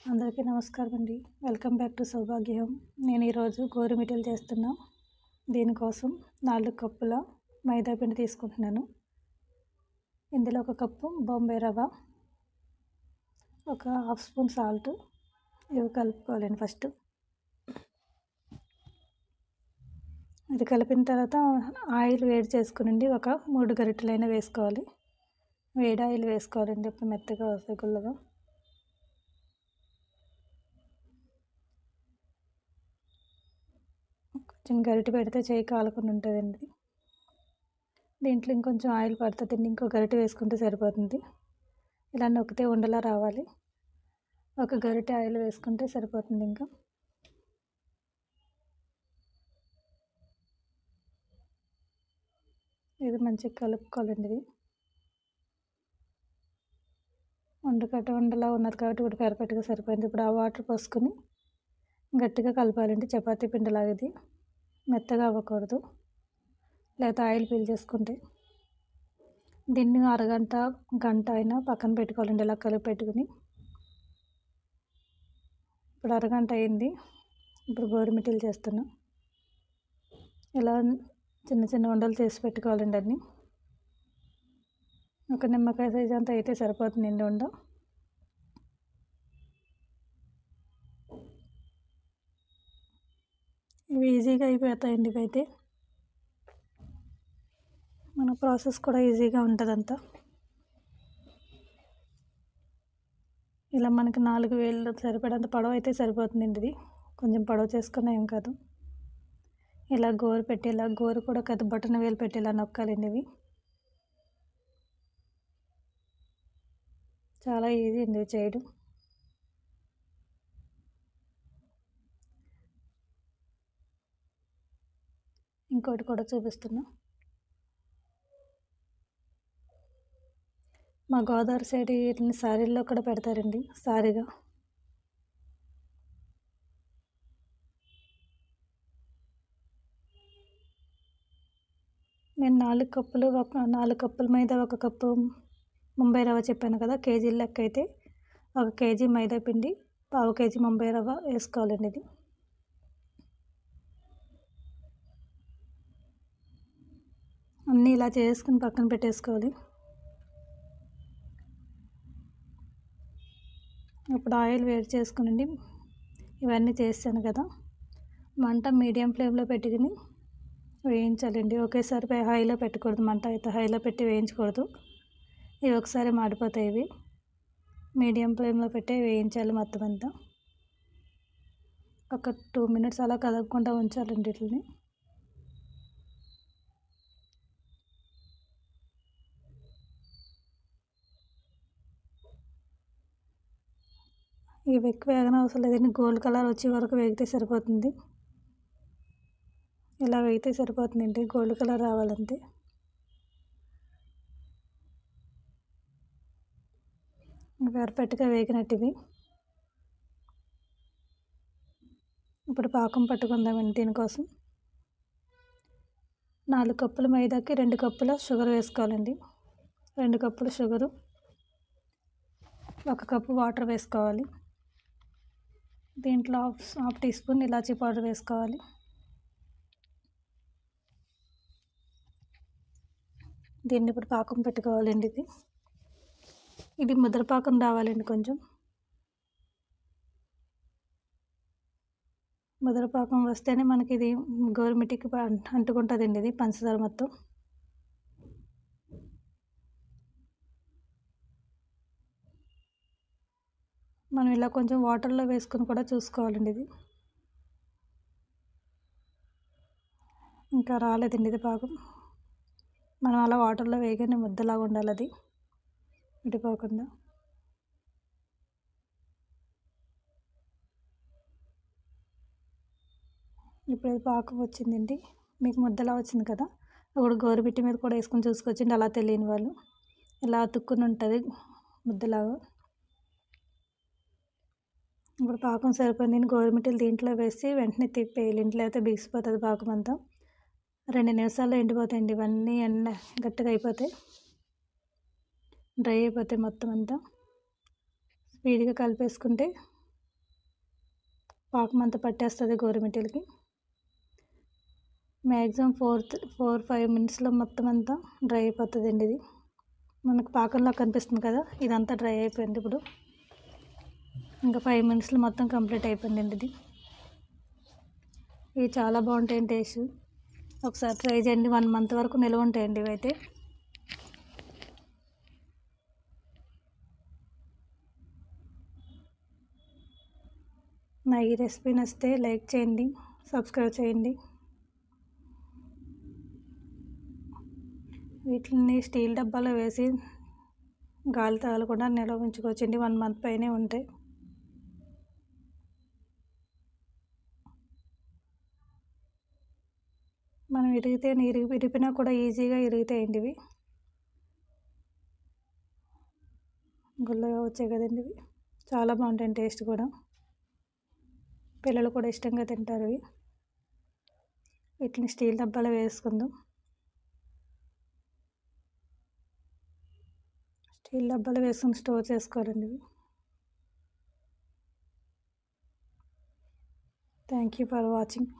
అందరికీ నమస్కారం అండి. Welcome back to Saubhagya home. నేను ఈరోజు గోరుమిటీలు చేస్తున్నా. దీనికోసం 4 కప్పుల మైదా పిండి తీసుకుంటున్నాను. ఇందులో 1 కప్పు బొంబాయి రవ్వ, ఒక హాఫ్ స్పూన్ సాల్ట్ ఇవి కలుపుకోవాలండి. ఫస్ట్ ఇది కలిపిన తర్వాత ఆయిల్ వేడి చేసుకునండి. ఒక 3 గరిటెలైనా వేసుకోవాలి. వేడి ఆయిల్ వేసుకోవాలండి. ఇప్పుడు మెత్తగా వస్తాయి గుల్లగా. కొంచెం గరిటె పెడితే చేయి కాలకుండా ఉంటుందండి. దీంట్లో ఇంకొంచెం ఆయిల్ పడుతుందండి. ఇంకో గరిటె వేసుకుంటే సరిపోతుంది. ఇలా నొక్కితే ఉండలా రావాలి. ఒక గరిటె ఆయిల్ వేసుకుంటే సరిపోతుంది. ఇంకా ఇది మంచిగా కలుపుకోవాలండి. ఇది ఉండలా ఉన్నది కాబట్టి ఇప్పుడు పర్ఫెక్ట్గా సరిపోయింది. ఇప్పుడు ఆ వాటర్ పోసుకొని గట్టిగా కలపాలండి. చపాతీ పిండిలాగా ఇది మెత్తగా అవ్వకూడదు, లేకపోతే ఆయిల్ పీల్చేసుకుంటే. దీన్ని గంట అయినా పక్కన పెట్టుకోవాలండి. ఇలా కలిపి పెట్టుకుని ఇప్పుడు అరగంట అయింది. ఇప్పుడు గోరుమిటీలు చేస్తున్నా. ఇలా చిన్న చిన్న ఉండలు చేసి పెట్టుకోవాలండి. అన్నీ ఒక నిమ్మకాయ సైజ్ అంతా అయితే సరిపోతుంది ఉండ. ఇవి ఈజీగా అయిపోతాయండి. ఇవైతే మన ప్రాసెస్ కూడా ఈజీగా ఉంటుంది అంతా. ఇలా మనకి 4 వేలు సరిపడంత పొడవు అయితే సరిపోతుందండి. ఇది కొంచెం పొడవు చేసుకున్నా ఏం కాదు. ఇలా గోరు కూడా కాదు, బటన్ వేలు పెట్టి ఇలా నొక్కాలండి. ఇవి చాలా ఈజీ అండి చేయడం. ఇంకోటి కూడా చూపిస్తున్నా. మా గోదావరి సైడ్ వీటిని సారీల్లో కూడా పెడతారండి, సారీగా. నేను 4 కప్పుల మైదా, 1 కప్పు బొంబాయి రవ్వ చెప్పాను కదా. కేజీ లెక్క అయితే 1 కేజీ మైదా పిండి, 1/2 కేజీ బొంబాయి రవ్వ వేసుకోవాలండి. ఇది అన్నీ ఇలా చేసుకుని పక్కన పెట్టేసుకోవాలి. ఇప్పుడు ఆయిల్ వేడి చేసుకునండి. ఇవన్నీ చేస్తాను కదా, మంట మీడియం ఫ్లేమ్లో పెట్టుకుని వేయించాలండి. ఒకేసారి హైలో పెట్టకూడదు. మంట అయితే హైలో పెట్టి వేయించకూడదు. ఇవి ఒకసారి మాడిపోతాయి. ఇవి మీడియం ఫ్లేమ్లో పెట్టి వేయించాలి. మొత్తం అంతా ఒక 2 మినిట్స్ అలా కదపకుండా ఉంచాలండి. వీటిని ఇవి ఎక్కువ వేగనవసరం లేదండి. గోల్డ్ కలర్ వచ్చే వరకు వేగితే సరిపోతుంది. ఇలా వేగితే సరిపోతుందండి. గోల్డ్ కలర్ రావాలంతే. పర్ఫెక్ట్గా వేగినట్టు ఇవి. ఇప్పుడు పాకం పట్టుకుందామండి. దీనికోసం 4 కప్పుల మైదాకి 2 కప్పుల షుగర్ వేసుకోవాలండి. 2 కప్పుల షుగరు, 1 కప్పు వాటర్ వేసుకోవాలి. దీంట్లో హాఫ్ టీ స్పూన్ ఇలాచీ పౌడర్ వేసుకోవాలి. దీన్ని ఇప్పుడు పాకం పెట్టుకోవాలండి. ఇది ముద్రపాకం రావాలండి. కొంచెం ముద్రపాకం వస్తేనే మనకి ఇది గోరుమిటీకి అంటుకుంటుందండి. ఇది పంచదార మొత్తం. మనం ఇలా కొంచెం వాటర్లో వేసుకొని కూడా చూసుకోవాలండి. ఇది ఇంకా రాలేదండి. ఇది పాకం మనం అలా వాటర్లో వేయగానే ముద్దలాగా ఉండాలి. అది విడిపోకుండా. ఇప్పుడు అది పాకం వచ్చిందండి. మీకు ముద్దలా వచ్చింది కదా. అప్పుడు గోరుమిట్టి మీద కూడా వేసుకొని చూసుకోవచ్చండి. అలా తెలియని వాళ్ళు ఇలా అతుక్కుని ఉంటుంది ముద్దలాగా. ఇప్పుడు పాకం సరిపోయింది. గోరుమిటీలు దీంట్లో వేసి వెంటనే తిప్పేయాలి. ఇంట్లో అయితే బిగిసిపోతుంది పాకం అంతా. 2 నిమిషాల్లో ఎండిపోతాయండి. ఇవన్నీ గట్టిగా అయిపోతాయి, డ్రై అయిపోతాయి మొత్తం అంతా. స్పీడ్గా కలిపేసుకుంటే పాకం అంతా పట్టేస్తుంది గోరుమిటీలకి. మ్యాక్సిమం 4-5 మినిట్స్లో మొత్తం అంతా డ్రై అయిపోతుందండి. ఇది మనకు పాకంలో కనిపిస్తుంది కదా, ఇదంతా డ్రై అయిపోయింది. ఇప్పుడు ఇంకా 5 మినిట్స్లో మొత్తం కంప్లీట్ అయిపోయిందండి. ఇవి చాలా బాగుంటాయండి టేస్ట్. ఒకసారి ట్రై చేయండి. 1 మంత్ వరకు నిల్వ ఉంటాయండి ఇవైతే. నా ఈ రెసిపీ నచ్చితే లైక్ చేయండి, సబ్స్క్రైబ్ చేయండి. వీటిని స్టీల్ డబ్బాలో వేసి గాలి తగలకుండా నిల్వ ఉంచుకోవచ్చండి. 1 మంత్ పైనే ఉంటాయి. మనం విరిపినా కూడా ఈజీగా ఇరుగుతాయండి. ఇవి గుల్లగా వచ్చాయి కదండి. ఇవి చాలా బాగుంటాయి టేస్ట్ కూడా. పిల్లలు కూడా ఇష్టంగా తింటారు. వీటిని స్టీల్ డబ్బాలో వేసుకుందాం. స్టీల్ డబ్బాలో వేసుకుని స్టోర్ చేసుకోవాలండి. Thank you for watching.